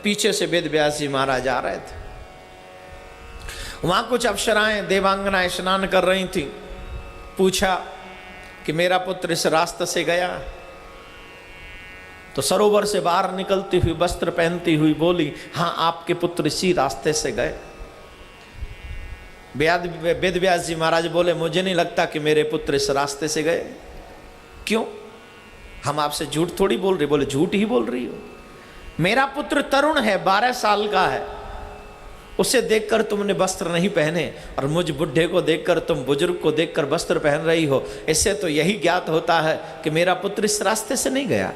पीछे से वेद व्यास जी महाराज आ रहे थे। वहां कुछ अप्सराएं देवांगनाएं स्नान कर रही थी। पूछा कि मेरा पुत्र इस रास्ते से गया? तो सरोवर से बाहर निकलती हुई वस्त्र पहनती हुई बोली, हाँ आपके पुत्र इसी रास्ते से गए। वेद व्यास जी महाराज बोले, मुझे नहीं लगता कि मेरे पुत्र इस रास्ते से गए। क्यों? हम आपसे झूठ थोड़ी बोल रहे। बोले झूठ ही बोल रही हो। मेरा पुत्र तरुण है, 12 साल का है, उसे देखकर तुमने वस्त्र नहीं पहने और मुझ बुढ़े को देखकर तुम बुजुर्ग को देखकर वस्त्र पहन रही हो। इससे तो यही ज्ञात होता है कि मेरा पुत्र इस रास्ते से नहीं गया।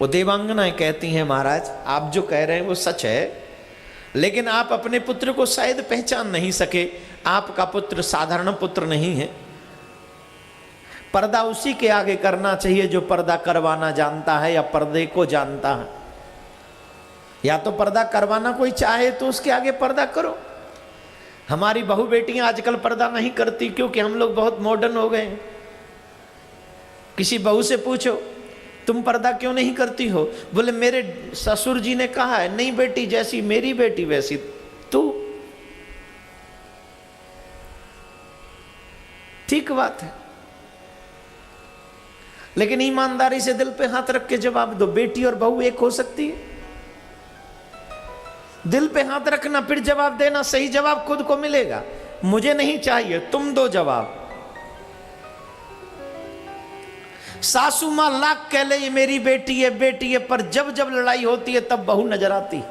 वो देवांगनाएं कहती हैं, महाराज आप जो कह रहे हैं वो सच है, लेकिन आप अपने पुत्र को शायद पहचान नहीं सके। आपका पुत्र साधारण पुत्र नहीं है। पर्दा उसी के आगे करना चाहिए जो पर्दा करवाना जानता है या पर्दे को जानता है। या तो पर्दा करवाना कोई चाहे तो उसके आगे पर्दा करो। हमारी बहू बेटियां आजकल पर्दा नहीं करती क्योंकि हम लोग बहुत मॉडर्न हो गए। किसी बहू से पूछो तुम पर्दा क्यों नहीं करती हो? बोले मेरे ससुर जी ने कहा है। नहीं बेटी, जैसी मेरी बेटी वैसी तू। ठीक बात है, लेकिन ईमानदारी से दिल पे हाथ रख के जवाब दो। बेटी और बहू एक हो सकती है? दिल पे हाथ रखना फिर जवाब देना, सही जवाब खुद को मिलेगा। मुझे नहीं चाहिए, तुम दो जवाब। सासू मां लाख कह ले ये मेरी बेटी है बेटी है, पर जब जब लड़ाई होती है तब बहू नजर आती।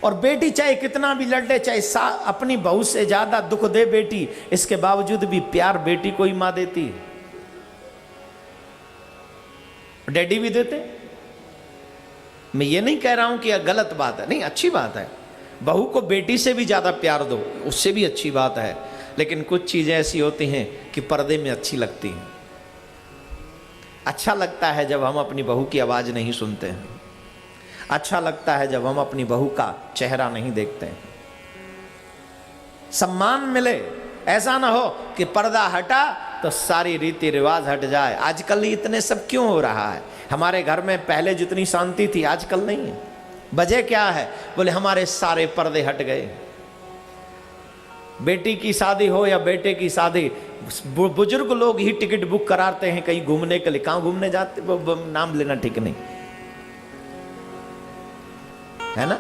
और बेटी चाहे कितना भी लड़ ले, चाहे अपनी बहू से ज्यादा दुख दे बेटी, इसके बावजूद भी प्यार बेटी को ही मां देती है। डैडी भी देते। मैं ये नहीं कह रहा हूं कि यह गलत बात है, नहीं, अच्छी बात है। बहू को बेटी से भी ज्यादा प्यार दो, उससे भी अच्छी बात है। लेकिन कुछ चीजें ऐसी होती हैं कि पर्दे में अच्छी लगती हैं। अच्छा लगता है जब हम अपनी बहू की आवाज नहीं सुनते हैं। अच्छा लगता है जब हम अपनी बहू का चेहरा नहीं देखते हैं। सम्मान मिले, ऐसा ना हो कि पर्दा हटा तो सारी रीति रिवाज हट जाए। आजकल इतने सब क्यों हो रहा है? हमारे घर में पहले जितनी शांति थी आजकल नहीं है। वजह क्या है? बोले हमारे सारे पर्दे हट गए। बेटी की शादी हो या बेटे की शादी, बुजुर्ग लोग ही टिकट बुक कराते हैं कहीं घूमने के लिए। कहां घूमने जाते वो नाम लेना ठीक नहीं है ना।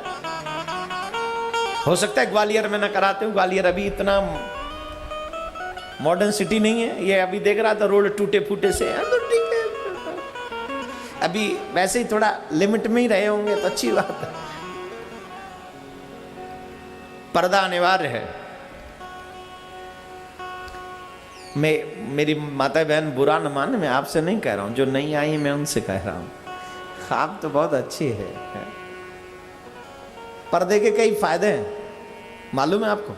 हो सकता है ग्वालियर में ना कराते हो, ग्वालियर अभी इतना मॉडर्न सिटी नहीं है। ये अभी देख रहा था रोड टूटे फूटे से, तो ठीक है, अभी वैसे ही थोड़ा लिमिट में ही रहे होंगे तो अच्छी बात है। पर्दा अनिवार्य है। मेरी माता बहन बुरा न मान, मैं आपसे नहीं कह रहा हूं, जो नहीं आई मैं उनसे कह रहा हूं। आप तो बहुत अच्छी है। पर्दे के कई फायदे हैं, मालूम है आपको?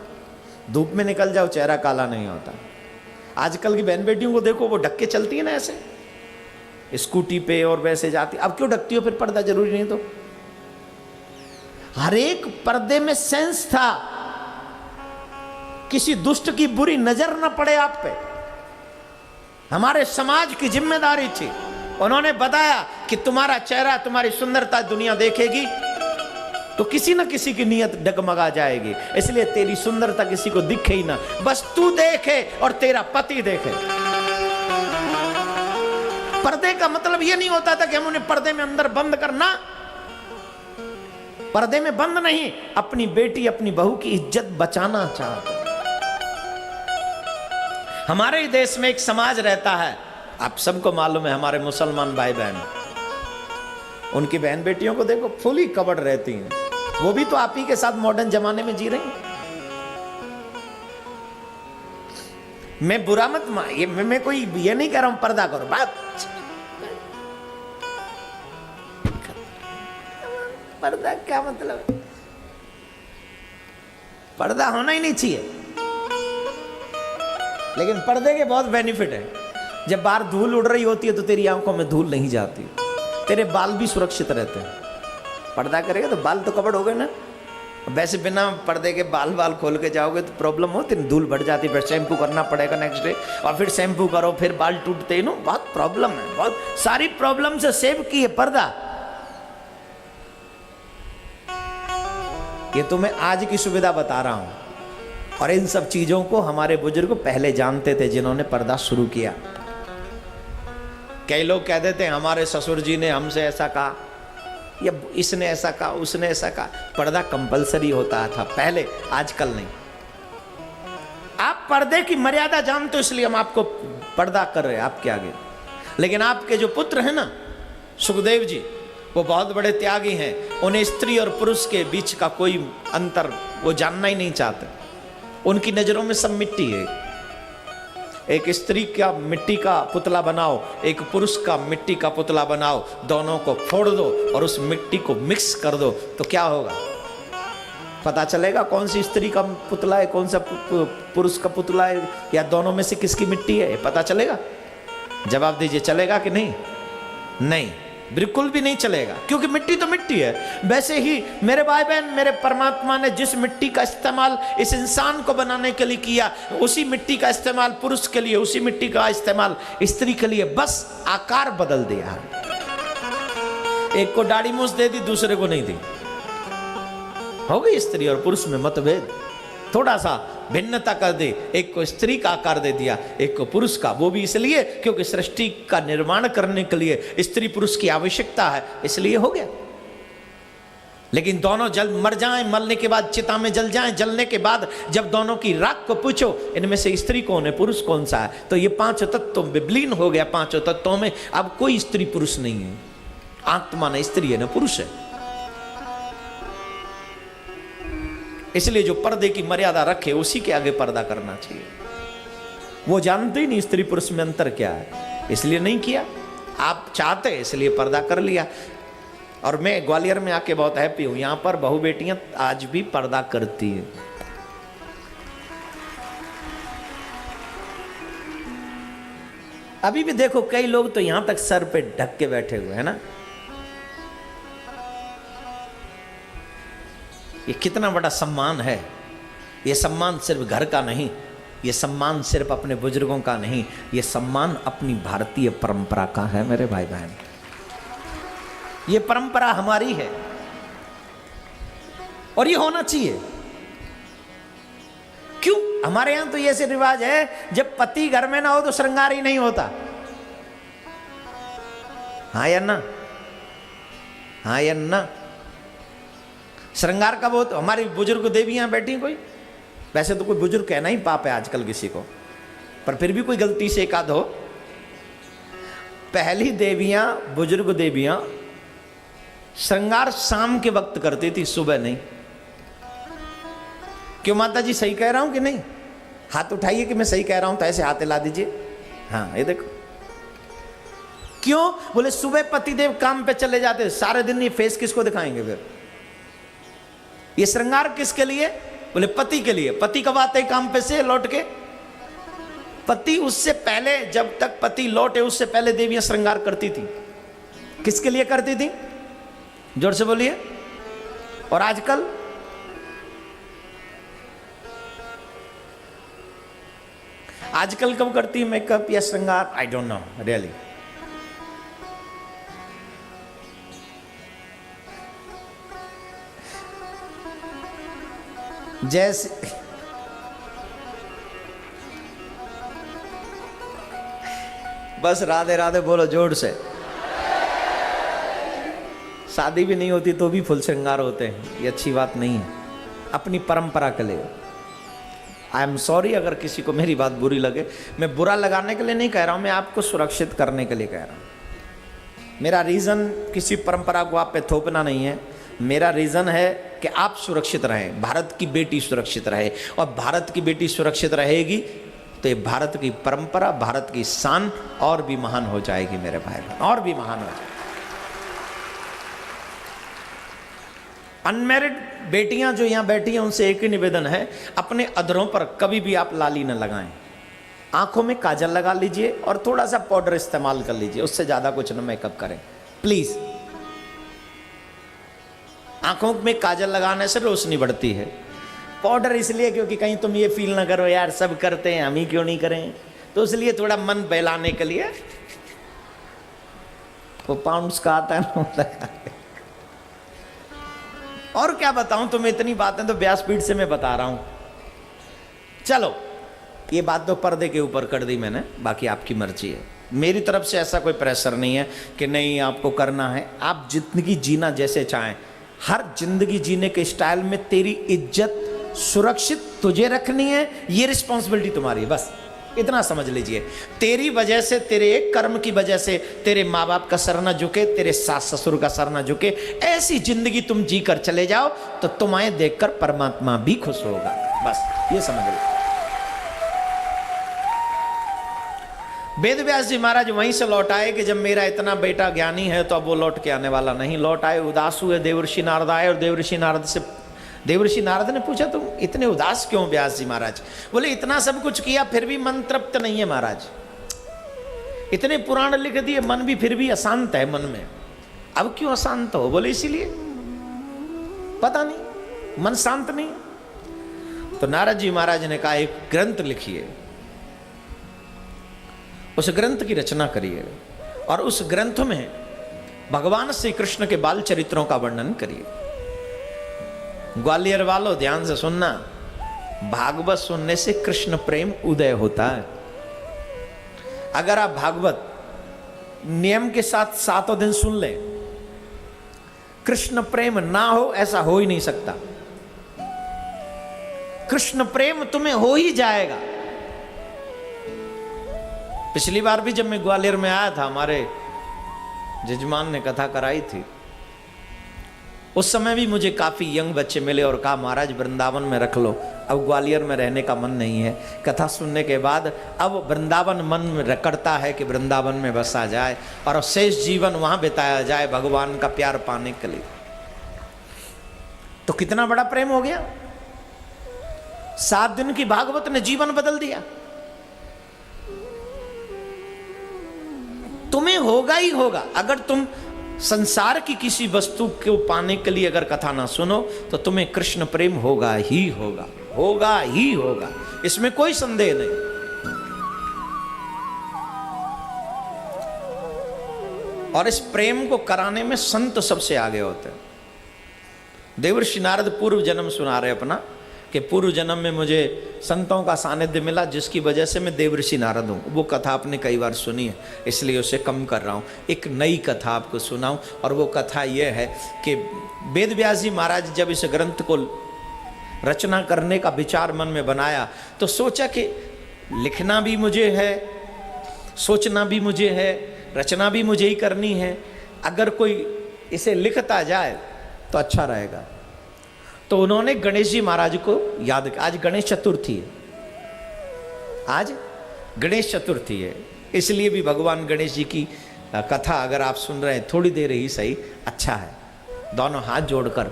धूप में निकल जाओ चेहरा काला नहीं होता। आजकल की बहन बेटियों को देखो, वो ढक के चलती है ना ऐसे स्कूटी पे और वैसे जाती। अब क्यों ढकती हो? फिर पर्दा जरूरी नहीं तो? हर एक पर्दे में सेंस था, किसी दुष्ट की बुरी नजर न पड़े आप पे। हमारे समाज की जिम्मेदारी थी। उन्होंने बताया कि तुम्हारा चेहरा, तुम्हारी सुंदरता दुनिया देखेगी तो किसी न किसी की नीयत डगमगा जाएगी। इसलिए तेरी सुंदरता किसी को दिखे ही ना, बस तू देखे और तेरा पति देखे। पर्दे का मतलब यह नहीं होता था कि हम उन्हें पर्दे में अंदर बंद करना। पर्दे में बंद नहीं, अपनी बेटी अपनी बहू की इज्जत बचाना चाहते। हमारे देश में एक समाज रहता है, आप सबको मालूम है, हमारे मुसलमान भाई बहन, उनकी बहन बेटियों को देखो फुली कवर्ड रहती हैं। वो भी तो आप ही के साथ मॉडर्न जमाने में जी रही हैं। मैं बुरा मत मैं कोई ये नहीं कह रहा हूं पर्दा करो, बात पर्दा क्या मतलब है? पर्दा होना ही नहीं चाहिए, लेकिन पर्दे के बहुत बेनिफिट है। जब बाहर धूल उड़ रही होती है तो तेरी आंखों में धूल नहीं जाती, तेरे बाल भी सुरक्षित रहते हैं। पर्दा करेगा तो बाल तो कवर हो गए ना। वैसे बिना पर्दे के बाल खोल के जाओगे तो प्रॉब्लम होती है, धूल बढ़ जाती है, फिर शैम्पू करना पड़ेगा नेक्स्ट डे, और फिर शैम्पू करो, फिर बाल टूटते हैं। बहुत प्रॉब्लम है, बहुत सारी प्रॉब्लम से सेव की है पर्दा। ये तो मैं आज की सुविधा बता रहा हूं, और इन सब चीजों को हमारे बुजुर्ग पहले जानते थे जिन्होंने पर्दा शुरू किया। कई लोग कह देते हैं हमारे ससुर जी ने हमसे ऐसा कहा, या इसने ऐसा कहा, उसने ऐसा कहा। पर्दा कंपलसरी होता था पहले, आजकल नहीं। आप पर्दे की मर्यादा जानते हो, इसलिए हम आपको पर्दा कर रहे हैं आपके आगे। लेकिन आपके जो पुत्र हैं ना, सुखदेव जी, वो बहुत बड़े त्यागी हैं। उन्हें स्त्री और पुरुष के बीच का कोई अंतर वो जानना ही नहीं चाहते। उनकी नजरों में सब मिट्टी है। एक स्त्री का मिट्टी का पुतला बनाओ, एक पुरुष का मिट्टी का पुतला बनाओ, दोनों को फोड़ दो और उस मिट्टी को मिक्स कर दो, तो क्या होगा? पता चलेगा कौन सी स्त्री का पुतला है, कौन सा पुरुष का पुतला है, या दोनों में से किसकी मिट्टी है, पता चलेगा? जवाब दीजिए, चलेगा कि नहीं? नहीं, बिल्कुल भी नहीं चलेगा, क्योंकि मिट्टी तो मिट्टी है। वैसे ही मेरे भाई बहन, मेरे परमात्मा ने जिस मिट्टी का इस्तेमाल इस इंसान को बनाने के लिए किया, उसी मिट्टी का इस्तेमाल पुरुष के लिए, उसी मिट्टी का इस्तेमाल स्त्री के लिए, बस आकार बदल दिया। एक को दाढ़ी मूछ दे दी, दूसरे को नहीं दी। हो गई स्त्री और पुरुष में मतभेद, थोड़ा सा भिन्नता कर दे, एक को स्त्री का आकार दे दिया, एक को पुरुष का। वो भी इसलिए क्योंकि सृष्टि का निर्माण करने के लिए स्त्री पुरुष की आवश्यकता है, इसलिए हो गया। लेकिन दोनों जल मर जाएं, मरने के बाद चिता में जल जाएं, जलने के बाद जब दोनों की राख को पूछो इनमें से स्त्री कौन है, पुरुष कौन सा है, तो ये पांचों तत्वों में विलीन हो गया। पांचों तत्वों में अब कोई स्त्री पुरुष नहीं है। आत्मा न स्त्री है न पुरुष है। इसलिए जो पर्दे की मर्यादा रखे उसी के आगे पर्दा करना चाहिए। वो जानते ही नहीं स्त्री पुरुष में अंतर क्या है, इसलिए नहीं किया। आप चाहते इसलिए पर्दा कर लिया। और मैं ग्वालियर में आके बहुत हैप्पी हूं, यहां पर बहू बेटियां आज भी पर्दा करती है। अभी भी देखो कई लोग तो यहां तक सर पे ढक के बैठे हुए हैं ना। ये कितना बड़ा सम्मान है। ये सम्मान सिर्फ घर का नहीं, ये सम्मान सिर्फ अपने बुजुर्गों का नहीं, ये सम्मान अपनी भारतीय परंपरा का है मेरे भाई बहन। ये परंपरा हमारी है और ये होना चाहिए। क्यों? हमारे यहां तो ये ऐसे रिवाज है, जब पति घर में ना हो तो श्रृंगार ही नहीं होता। हाँ या ना? हाँ या ना? श्रृंगार कब होता? हमारी बुजुर्ग देवियां बैठी कोई, वैसे तो कोई बुजुर्ग कहना ही पाप है आजकल किसी को, पर फिर भी कोई गलती से एक आध हो। पहली देवियां, बुजुर्ग देवियां श्रृंगार शाम के वक्त करती थी, सुबह नहीं। क्यों माता जी, सही कह रहा हूं कि नहीं? हाथ उठाइए कि मैं सही कह रहा हूं, तो ऐसे हाथ हिला दीजिए। हाँ, ये देखो। क्यों? बोले सुबह पतिदेव काम पे चले जाते, सारे दिन ये फेस किसको दिखाएंगे फिर? ये श्रृंगार किसके लिए? बोले पति के लिए। पति कब आते काम पे से लौट के? पति उससे पहले, जब तक पति लौटे उससे पहले देवियां श्रृंगार करती थी। किसके लिए करती थी? जोर से बोलिए। और आजकल आजकल कब करती है मेकअप या श्रृंगार? I don't know really. जैसे बस राधे राधे बोलो जोर से। शादी भी नहीं होती तो भी फुल श्रृंगार होते हैं, ये अच्छी बात नहीं है अपनी परंपरा के लिए। आई एम सॉरी अगर किसी को मेरी बात बुरी लगे। मैं बुरा लगाने के लिए नहीं कह रहा हूं, मैं आपको सुरक्षित करने के लिए कह रहा हूं। मेरा रीजन किसी परंपरा को आप पे थोपना नहीं है। मेरा रीजन है कि आप सुरक्षित रहें, भारत की बेटी सुरक्षित रहे। और भारत की बेटी सुरक्षित रहेगी तो ये भारत की परंपरा, भारत की शान और भी महान हो जाएगी मेरे भाई, और भी महान हो जाएगी। अनमैरिड बेटियां जो यहां बैठी हैं उनसे एक ही निवेदन है, अपने अधरों पर कभी भी आप लाली न लगाएं। आंखों में काजल लगा लीजिए और थोड़ा सा पाउडर इस्तेमाल कर लीजिए, उससे ज्यादा कुछ न मेकअप करें प्लीज। आंखों में काजल लगाने से रोशनी बढ़ती है। पाउडर इसलिए क्योंकि कहीं तुम ये फील ना करो यार सब करते हैं हम ही क्यों नहीं करें, तो इसलिए थोड़ा मन बहलाने के लिए वो पाउंड्स का आता है ना लगा। और क्या बताऊं तुम्हें, इतनी बातें तो व्यासपीठ से मैं बता रहा हूं। चलो ये बात तो पर्दे के ऊपर कर दी मैंने, बाकी आपकी मर्जी है। मेरी तरफ से ऐसा कोई प्रेशर नहीं है कि नहीं आपको करना है। आप जिंदगी जीना जैसे चाहें, हर जिंदगी जीने के स्टाइल में तेरी इज्जत सुरक्षित तुझे रखनी है, ये रिस्पॉन्सिबिलिटी तुम्हारी है, बस इतना समझ लीजिए। तेरी वजह से, तेरे एक कर्म की वजह से तेरे माँ बाप का सर न झुके, तेरे सास ससुर का सर न झुके, ऐसी जिंदगी तुम जी कर चले जाओ तो तुम्हें देखकर परमात्मा भी खुश होगा, बस ये समझ लो। वेद व्यास जी महाराज वहीं से लौट आए कि जब मेरा इतना बेटा ज्ञानी है तो अब वो लौट के आने वाला नहीं। लौट आए, उदास हुए, देवर्षि नारद आए और देवर्षि नारद ने पूछा तुम इतने उदास क्यों व्यास जी महाराज? बोले इतना सब कुछ किया फिर भी मन तृप्त नहीं है महाराज, इतने पुराण लिख दिए मन भी फिर भी अशांत है मन में। अब क्यों अशांत हो? बोले इसीलिए पता नहीं, मन शांत नहीं। तो नारद जी महाराज ने कहा एक ग्रंथ लिखिए, उस ग्रंथ की रचना करिए और उस ग्रंथ में भगवान श्री कृष्ण के बाल चरित्रों का वर्णन करिए। ग्वालियर वालों ध्यान से सुनना, भागवत सुनने से कृष्ण प्रेम उदय होता है। अगर आप भागवत नियम के साथ सातों दिन सुन लें, कृष्ण प्रेम ना हो ऐसा हो ही नहीं सकता। कृष्ण प्रेम तुम्हें हो ही जाएगा। पिछली बार भी जब मैं ग्वालियर में आया था, हमारे जजमान ने कथा कराई थी, उस समय भी मुझे काफी यंग बच्चे मिले और कहा महाराज वृंदावन में रख लो, अब ग्वालियर में रहने का मन नहीं है। कथा सुनने के बाद अब वृंदावन मन में रकड़ता है कि वृंदावन में बसा जाए और शेष जीवन वहां बिताया जाए भगवान का प्यार पाने के लिए। तो कितना बड़ा प्रेम हो गया। 7 दिन की भागवत ने जीवन बदल दिया। तुम्हें होगा ही होगा। अगर तुम संसार की किसी वस्तु को पाने के लिए अगर कथा ना सुनो तो तुम्हें कृष्ण प्रेम होगा ही होगा, होगा ही होगा, इसमें कोई संदेह नहीं। और इस प्रेम को कराने में संत सबसे आगे होते हैं। देवर्षि नारद पूर्व जन्म सुना रहे अपना कि पूर्व जन्म में मुझे संतों का सानिध्य मिला जिसकी वजह से मैं देवर्षि नारद हूँ। वो कथा आपने कई बार सुनी है इसलिए उसे कम कर रहा हूँ। एक नई कथा आपको सुनाऊं और वो कथा ये है कि वेद व्यास जी महाराज जब इस ग्रंथ को रचना करने का विचार मन में बनाया तो सोचा कि लिखना भी मुझे है, सोचना भी मुझे है, रचना भी मुझे ही करनी है। अगर कोई इसे लिखता जाए तो अच्छा रहेगा। तो उन्होंने गणेश जी महाराज को याद किया। आज गणेश चतुर्थी है, आज गणेश चतुर्थी है, इसलिए भी भगवान गणेश जी की कथा अगर आप सुन रहे हैं थोड़ी देर ही सही, अच्छा है। दोनों हाथ जोड़कर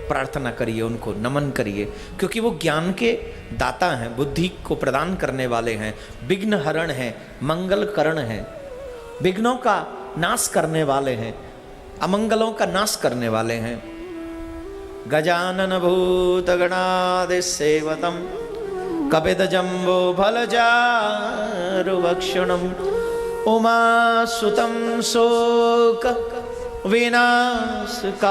प्रार्थना करिए, उनको नमन करिए, क्योंकि वो ज्ञान के दाता हैं, बुद्धि को प्रदान करने वाले हैं, विघ्न हरण हैं, मंगल करण हैं, विघ्नों का नाश करने वाले हैं, अमंगलों का नाश करने वाले हैं। गजानन भूत गणादि सेवतम कपित जम्बो फलचारुभक्षणम उमासुतं शोक विनाशकारकं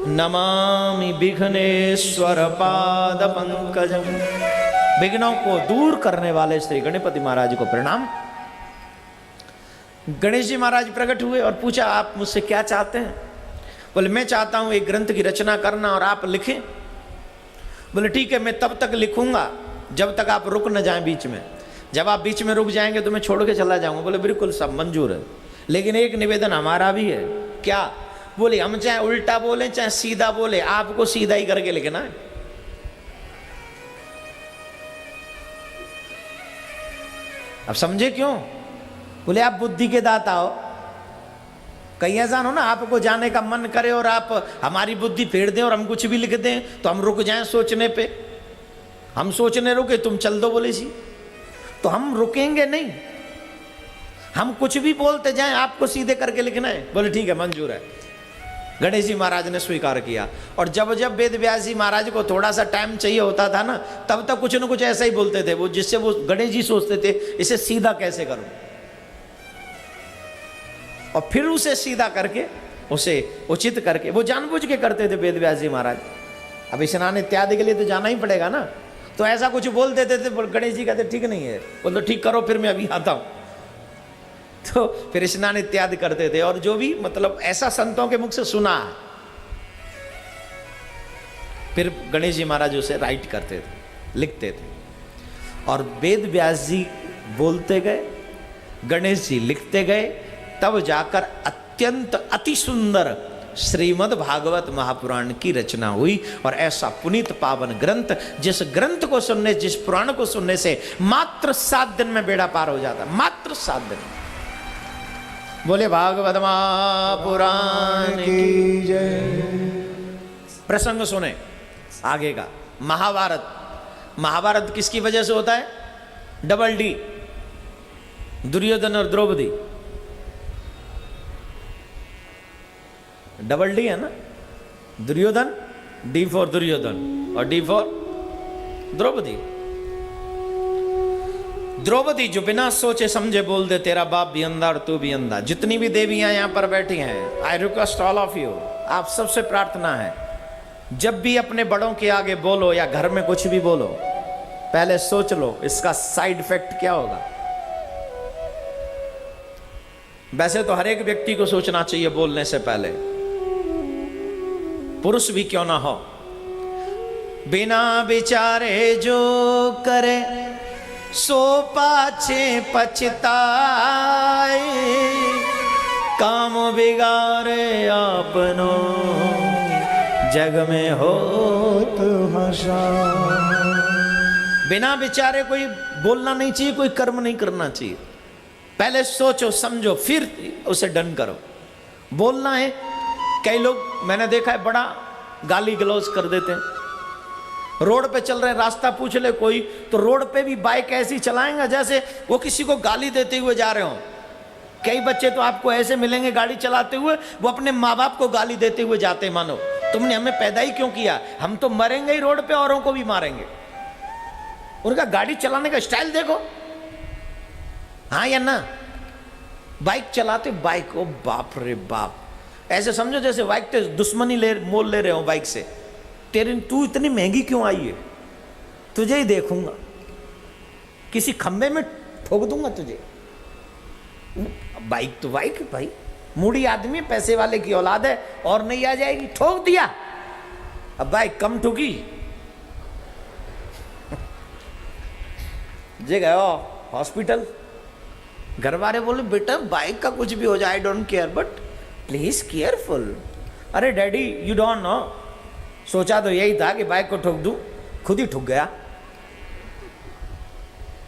नमामि विघ्नेश्वर पाद पंकजम। विघ्नों को दूर करने वाले श्री गणपति महाराज को प्रणाम। गणेश जी महाराज प्रकट हुए और पूछा आप मुझसे क्या चाहते हैं? बोले मैं चाहता हूं एक ग्रंथ की रचना करना और आप लिखें। बोले ठीक है, मैं तब तक लिखूंगा जब तक आप रुक न जाएं बीच में। जब आप बीच में रुक जाएंगे तो मैं छोड़ के चला जाऊंगा। बोले बिल्कुल सब मंजूर है, लेकिन एक निवेदन हमारा भी है। क्या? बोले हम चाहे उल्टा बोले चाहे सीधा बोले, आपको सीधा ही करके लिखना है। अब समझे क्यों? बोले आप बुद्धि के दाता हो। कहीं ऐसा हो ना आपको जाने का मन करे और आप हमारी बुद्धि फेर दें और हम कुछ भी लिख दें तो हम रुक जाएं सोचने पे। हम सोचने रुके तुम चल दो बोले जी, तो हम रुकेंगे नहीं, हम कुछ भी बोलते जाएं, आपको सीधे करके लिखना है। बोले ठीक है मंजूर है। गणेश जी महाराज ने स्वीकार किया। और जब जब वेद व्यास जी महाराज को थोड़ा सा टाइम चाहिए होता था ना, तब तक कुछ न कुछ ऐसा ही बोलते थे वो, जिससे वो गणेश जी सोचते थे इसे सीधा कैसे करूं, और फिर उसे सीधा करके उसे उचित करके, वो जानबूझ के करते थे वेद व्यास जी महाराज। अब स्नान इत्यादि के लिए तो जाना ही पड़ेगा ना, तो ऐसा कुछ बोल देते थे, गणेश जी कहते ठीक नहीं है, बोलो ठीक करो फिर मैं अभी आता हूँ। तो फिर स्नान इत्यादि करते थे, और जो भी मतलब ऐसा संतों के मुख से सुना है, फिर गणेश जी महाराज उसे राइट करते थे, लिखते थे, और वेद व्यास जी बोलते गए, गणेश जी लिखते गए, तब जाकर अत्यंत अति सुंदर श्रीमद् भागवत महापुराण की रचना हुई। और ऐसा पुनीत पावन ग्रंथ, जिस ग्रंथ को सुनने, जिस पुराण को सुनने से मात्र 7 दिन में बेड़ा पार हो जाता, मात्र 7 दिन। बोले भागवत महापुराण की जय। प्रसंग सुने आगे का। महाभारत, महाभारत किसकी वजह से होता है? डबल डी, दुर्योधन और द्रौपदी। डबल डी है ना, दुर्योधन, डी फॉर दुर्योधन और डी फॉर द्रौपदी। द्रौपदी जो बिना सोचे समझे बोल दे तेरा बाप भी अंधा और तू भी अंधा। जितनी भी देवियां यहां पर बैठी हैं, I request all of you, आप सबसे प्रार्थना है, जब भी अपने बड़ों के आगे बोलो या घर में कुछ भी बोलो, पहले सोच लो इसका साइड इफेक्ट क्या होगा। वैसे तो हर एक व्यक्ति को सोचना चाहिए बोलने से पहले, पुरुष भी क्यों ना हो। बिना विचारे जो करे सो पाछे पछताए, काम बिगाड़े आपनो जग में हो बिना विचारे कोई बोलना नहीं चाहिए, कोई कर्म नहीं करना चाहिए। पहले सोचो समझो फिर उसे डन करो। बोलना है, कई लोग मैंने देखा है बड़ा गाली गलौज कर देते हैं। रोड पे चल रहे हैं, रास्ता पूछ ले कोई, तो रोड पे भी बाइक ऐसी चलाएंगा जैसे वो किसी को गाली देते हुए जा रहे हो। कई बच्चे तो आपको ऐसे मिलेंगे गाड़ी चलाते हुए, वो अपने माँ बाप को गाली देते हुए जाते, मानो तुमने हमें पैदा ही क्यों किया, हम तो मरेंगे ही रोड पे, औरों को भी मारेंगे। उनका गाड़ी चलाने का स्टाइल देखो, हाँ या ना। बाइक चलाते, बाइक, ओ बाप रे बाप, ऐसे समझो जैसे बाइक ते दुश्मनी मोल ले रहे हो बाइक से। तेरे तू इतनी महंगी क्यों आई है, तुझे ही देखूंगा, किसी खंबे में ठोक दूंगा तुझे। बाइक तो बाइक भाई, मूडी आदमी, पैसे वाले की औलाद है, और नहीं आ जाएगी, ठोक दिया। अब बाइक कम ठुकी, जे गए हॉस्पिटल, घर वाले बोले बेटा बाइक का कुछ भी हो जाए, I don't care but please careful. अरे डैडी यू डोंट नो, सोचा तो यही था कि बाइक को ठोक दूं, खुद ही ठुक गया।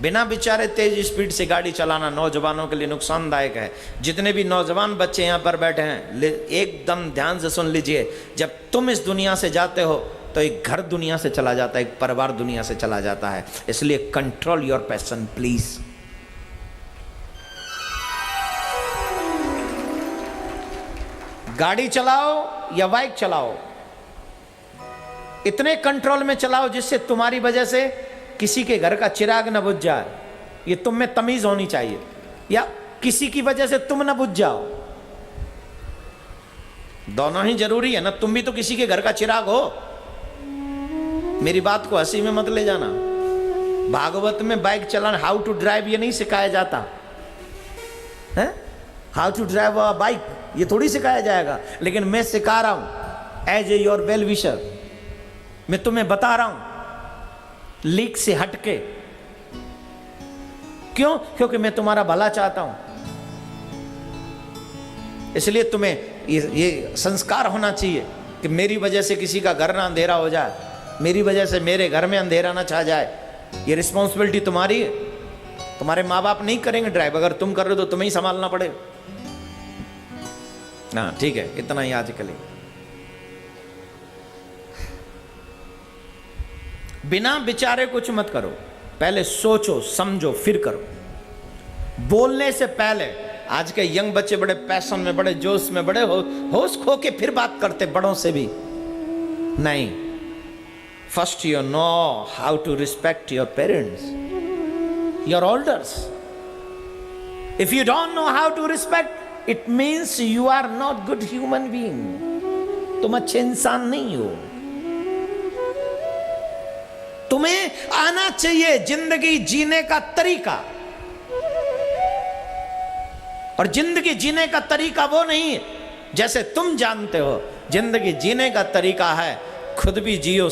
बिना विचारे तेज स्पीड से गाड़ी चलाना नौजवानों के लिए नुकसानदायक है। जितने भी नौजवान बच्चे यहाँ पर बैठे हैं, एकदम ध्यान से सुन लीजिए, जब तुम इस दुनिया से जाते हो तो एक घर दुनिया से चला जाता है, एक परिवार दुनिया से चला जाता है। इसलिए कंट्रोल योर पैशन प्लीज। गाड़ी चलाओ या बाइक चलाओ, इतने कंट्रोल में चलाओ जिससे तुम्हारी वजह से किसी के घर का चिराग न बुझ जाए। ये तुम में तमीज होनी चाहिए, या किसी की वजह से तुम न बुझ जाओ, दोनों ही जरूरी है ना। तुम भी तो किसी के घर का चिराग हो। मेरी बात को हंसी में मत ले जाना। भागवत में बाइक चलाना, हाउ टू ड्राइव, ये नहीं सिखाया जाता है। How to drive a bike ये थोड़ी सिखाया जाएगा, लेकिन मैं सिखा रहा हूं as a your well wisher. मैं तुम्हें बता रहा हूं लीक से हटके। क्यों? क्योंकि मैं तुम्हारा भला चाहता हूं। इसलिए तुम्हें ये संस्कार होना चाहिए कि मेरी वजह से किसी का घर ना अंधेरा हो जाए, मेरी वजह से मेरे घर में अंधेरा ना छा जाए। ये रिस्पॉन्सिबिलिटी तुम्हारी है। तुम्हारे माँ बाप नहीं करेंगे ड्राइव, अगर तुम कर रहे हो तो तुम्हें ही संभालना पड़ेगा। हाँ ठीक है, इतना ही आज के लिए। बिना विचारे कुछ मत करो, पहले सोचो समझो फिर करो। बोलने से पहले, आज के यंग बच्चे बड़े पैशन में, बड़े जोश में, बड़े होश खो के फिर बात करते बड़ों से भी नहीं। First you know how to respect your parents, your olders. If you don't know how to respect, it means you are not good human being. तुम अच्छे इंसान नहीं हो। तुम्हें आना चाहिए जिंदगी जीने का तरीका, और जिंदगी जीने का तरीका वो नहीं है जैसे तुम जानते हो। जिंदगी जीने का तरीका है खुद भी जियो,